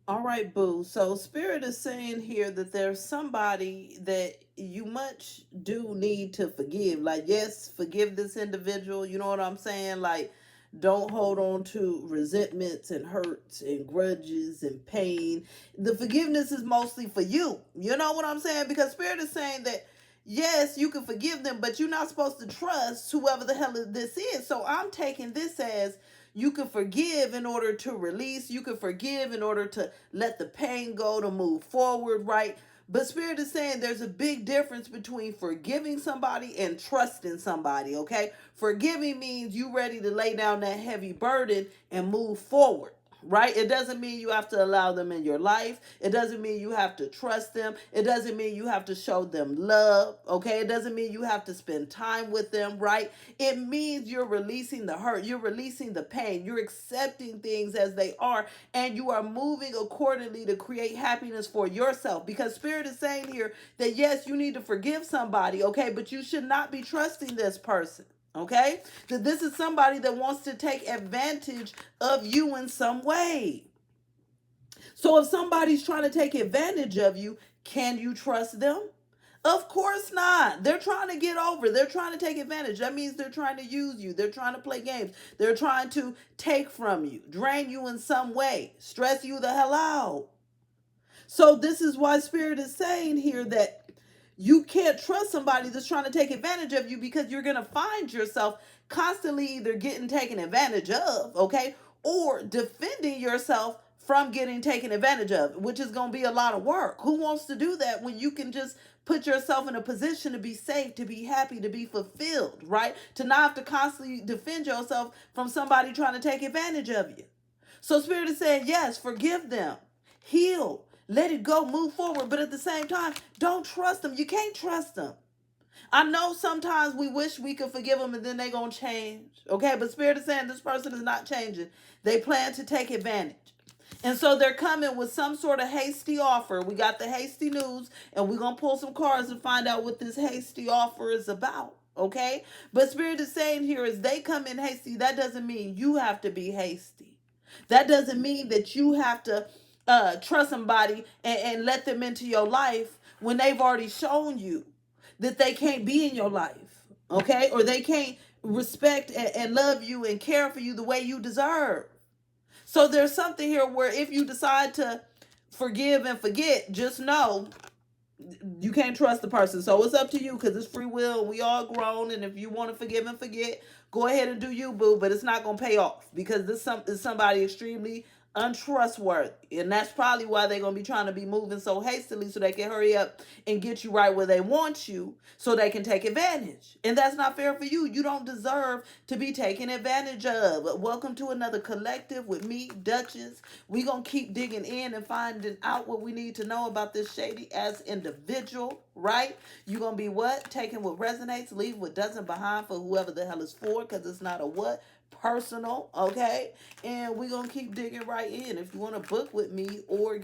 All right, boo. So Spirit is saying here that there's somebody that you much do need to forgive. Like, yes, forgive this individual. You know what I'm saying? Like, don't hold on to resentments and hurts and grudges and pain. The forgiveness is mostly for you. You know what I'm saying? Because Spirit is saying that yes, you can forgive them, but you're not supposed to trust whoever the hell this is. So I'm taking this as you can forgive in order to release. You can forgive in order to let the pain go, to move forward, right? But Spirit is saying there's a big difference between forgiving somebody and trusting somebody, okay? Forgiving means you ready to lay down that heavy burden and move forward. Right? It doesn't mean you have to allow them in your life. It doesn't mean you have to trust them. It doesn't mean you have to show them love. Okay? It doesn't mean you have to spend time with them, right? It means you're releasing the hurt. You're releasing the pain. You're accepting things as they are, and you are moving accordingly to create happiness for yourself. Because Spirit is saying here that yes, you need to forgive somebody, okay, but you should not be trusting this person. Okay? That this is somebody that wants to take advantage of you in some way. So if somebody's trying to take advantage of you, can you trust them? Of course not. They're trying to get over. They're trying to take advantage. That means they're trying to use you. They're trying to play games. They're trying to take from you, drain you in some way, stress you the hell out. So this is why Spirit is saying here that you can't trust somebody that's trying to take advantage of you, because you're going to find yourself constantly either getting taken advantage of, okay, or defending yourself from getting taken advantage of, which is going to be a lot of work. Who wants to do that when you can just put yourself in a position to be safe, to be happy, to be fulfilled, right? To not have to constantly defend yourself from somebody trying to take advantage of you. So Spirit is saying, yes, forgive them, heal, let it go, move forward. But at the same time, don't trust them. You can't trust them. I know sometimes we wish we could forgive them and then they gonna change. Okay, but Spirit is saying this person is not changing. They plan to take advantage. And so they're coming with some sort of hasty offer. We got the hasty news, and we're gonna pull some cards and find out what this hasty offer is about. Okay? But Spirit is saying here is they come in hasty. That doesn't mean you have to be hasty. That doesn't mean that you have to trust somebody and let them into your life when they've already shown you that they can't be in your life, okay? Or they can't respect and love you and care for you the way you deserve. So there's something here where if you decide to forgive and forget, just know you can't trust the person. So it's up to you, because it's free will. We all grown, and if you want to forgive and forget, go ahead and do you, boo. But it's not gonna pay off, because this is somebody extremely untrustworthy, and that's probably why they're gonna be trying to be moving so hastily so they can hurry up and get you right where they want you, so they can take advantage. And that's not fair for you. You don't deserve to be taken advantage of. Welcome to another collective with me, Duchess. We gonna keep digging in and finding out what we need to know about this Shady as individual, right? You gonna be what? Taking what resonates, leave what doesn't behind for whoever the hell is for, because it's not a what? Personal, okay? And we gonna keep digging right in. If you want to book with me or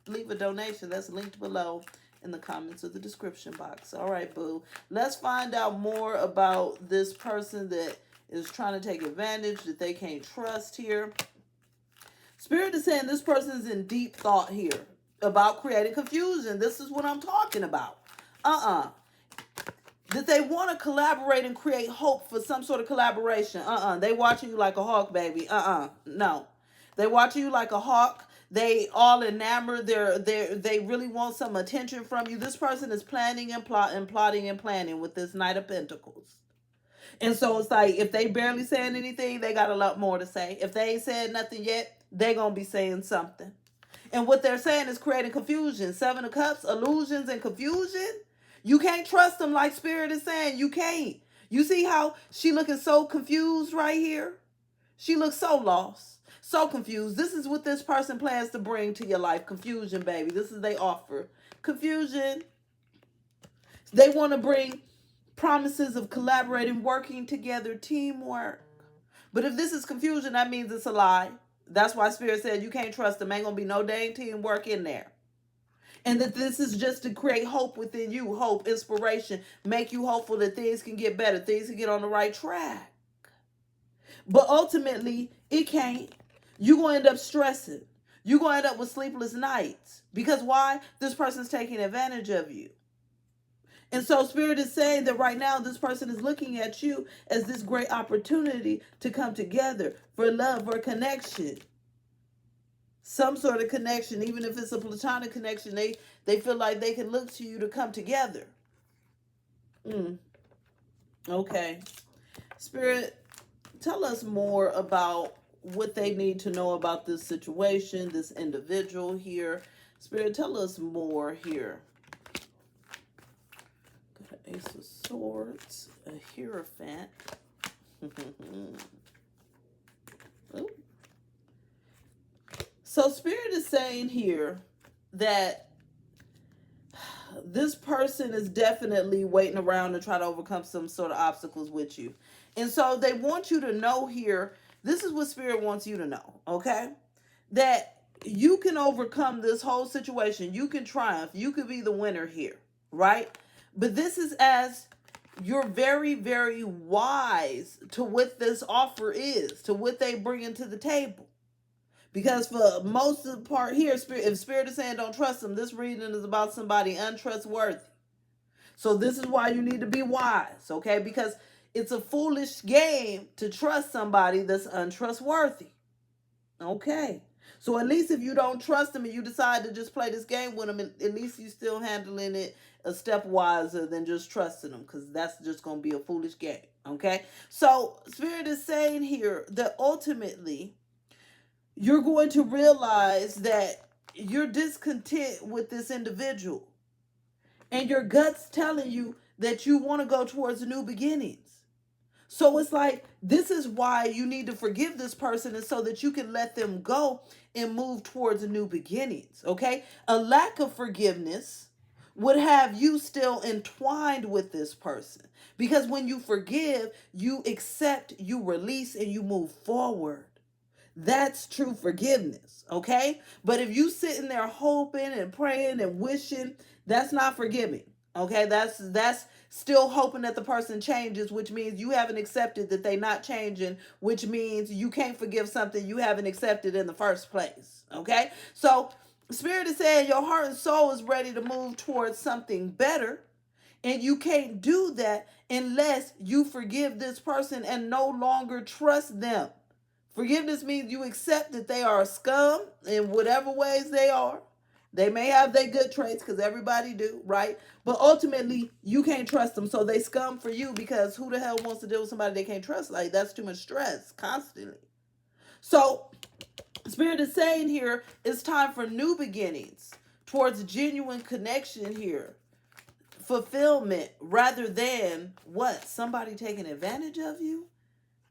leave a donation, that's linked below in the comments of the description box. All right, boo. Let's find out more about this person that is trying to take advantage, that they can't trust here. Spirit is saying this person is in deep thought here about creating confusion. This is what I'm talking about. That they want to collaborate and create hope for some sort of collaboration. They watching you like a hawk, baby. No. They watching you like a hawk. They all enamored. They really want some attention from you. This person is planning and plotting and planning with this Knight of Pentacles. And so it's like, if they barely saying anything, they got a lot more to say. If they ain't said nothing yet, they gonna be saying something. And what they're saying is creating confusion. Seven of Cups, illusions and confusion. You can't trust them, like Spirit is saying. You can't. You see how she looking so confused right here? She looks so lost, so confused. This is what this person plans to bring to your life. Confusion, baby. This is they offer. Confusion. They want to bring promises of collaborating, working together, teamwork. But if this is confusion, that means it's a lie. That's why Spirit said you can't trust them. Ain't gonna be no dang teamwork in there. And that this is just to create hope within you, hope, inspiration, make you hopeful that things can get better, things can get on the right track. But ultimately, it can't. You're going to end up stressing. You're going to end up with sleepless nights. Because why? This person's taking advantage of you. And so Spirit is saying that right now this person is looking at you as this great opportunity to come together for love or connection. Some sort of connection, even if it's a platonic connection, they feel like they can look to you to come together. Okay. Spirit, tell us more about what they need to know about this situation, this individual here. Spirit, tell us more here. Got an Ace of Swords, a Hierophant. Oh. So Spirit is saying here that this person is definitely waiting around to try to overcome some sort of obstacles with you. And so they want you to know here, this is what Spirit wants you to know, okay? That you can overcome this whole situation. You can triumph. You could be the winner here, right? But this is as you're very, very wise to what this offer is, to what they bring into the table. Because for most of the part here, if Spirit is saying don't trust them, this reading is about somebody untrustworthy. So this is why you need to be wise, okay? Because it's a foolish game to trust somebody that's untrustworthy. Okay. So at least if you don't trust them and you decide to just play this game with them, at least you still handling it a step wiser than just trusting them, because that's just going to be a foolish game. Okay. So Spirit is saying here that ultimately you're going to realize that you're discontent with this individual and your gut's telling you that you want to go towards new beginnings. So it's like, this is why you need to forgive this person, and so that you can let them go and move towards new beginnings, okay? A lack of forgiveness would have you still entwined with this person, because when you forgive, you accept, you release, and you move forward. That's true forgiveness, okay? But if you sitting there hoping and praying and wishing, that's not forgiving, okay? That's still hoping that the person changes, which means you haven't accepted that they're not changing, which means you can't forgive something you haven't accepted in the first place, okay? So Spirit is saying your heart and soul is ready to move towards something better, and you can't do that unless you forgive this person and no longer trust them. Forgiveness means you accept that they are a scum in whatever ways they are. They may have their good traits, because everybody do, right? But ultimately, you can't trust them. So they scum for you, because who the hell wants to deal with somebody they can't trust? Like, that's too much stress constantly. So Spirit is saying here, it's time for new beginnings towards genuine connection here. Fulfillment, rather than what? Somebody taking advantage of you?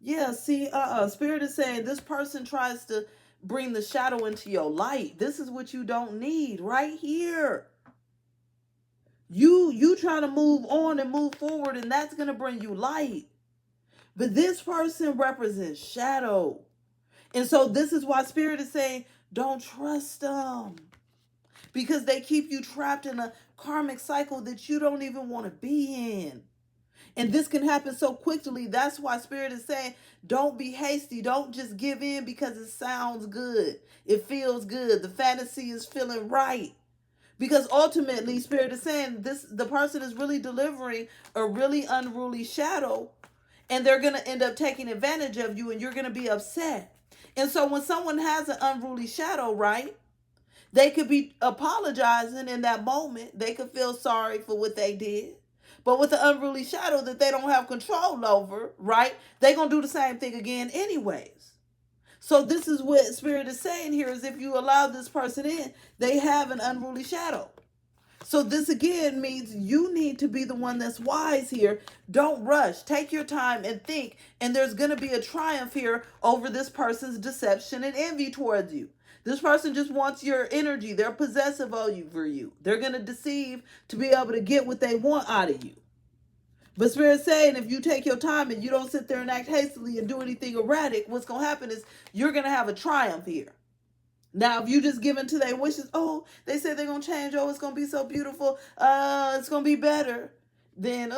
Yeah, see, Spirit is saying this person tries to bring the shadow into your light. This is what you don't need right here. You trying to move on and move forward, and that's going to bring you light. But this person represents shadow. And so this is why Spirit is saying don't trust them, because they keep you trapped in a karmic cycle that you don't even want to be in. And this can happen so quickly. That's why Spirit is saying, don't be hasty. Don't just give in because it sounds good. It feels good. The fantasy is feeling right. Because ultimately, Spirit is saying the person is really delivering a really unruly shadow, and they're going to end up taking advantage of you, and you're going to be upset. And so when someone has an unruly shadow, right, they could be apologizing in that moment. They could feel sorry for what they did. But with the unruly shadow that they don't have control over, right, they're going to do the same thing again anyways. So this is what Spirit is saying here, is if you allow this person in, they have an unruly shadow. So this again means you need to be the one that's wise here. Don't rush. Take your time and think. And there's going to be a triumph here over this person's deception and envy towards you. This person just wants your energy. They're possessive over you. They're going to deceive to be able to get what they want out of you. But Spirit's saying if you take your time and you don't sit there and act hastily and do anything erratic, what's going to happen is you're going to have a triumph here. Now, if you just give in to their wishes, oh, they said they're going to change, oh, it's going to be so beautiful, it's going to be better, then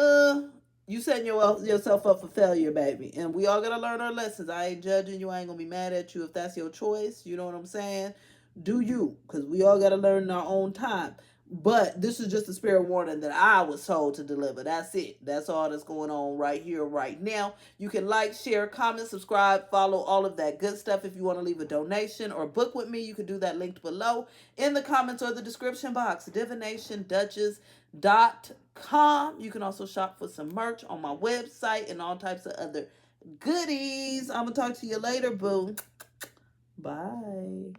you setting yourself up for failure, baby. And we all got to learn our lessons. I ain't judging you. I ain't going to be mad at you if that's your choice. You know what I'm saying? Do you, because we all got to learn in our own time. But this is just a spirit warning that I was told to deliver. That's it. That's all that's going on right here, right now. You can like, share, comment, subscribe, follow, all of that good stuff. If you want to leave a donation or book with me, you can do that linked below in the comments or the description box. DivinationDuchess.com. You can also shop for some merch on my website and all types of other goodies. I'm going to talk to you later, boo. Bye.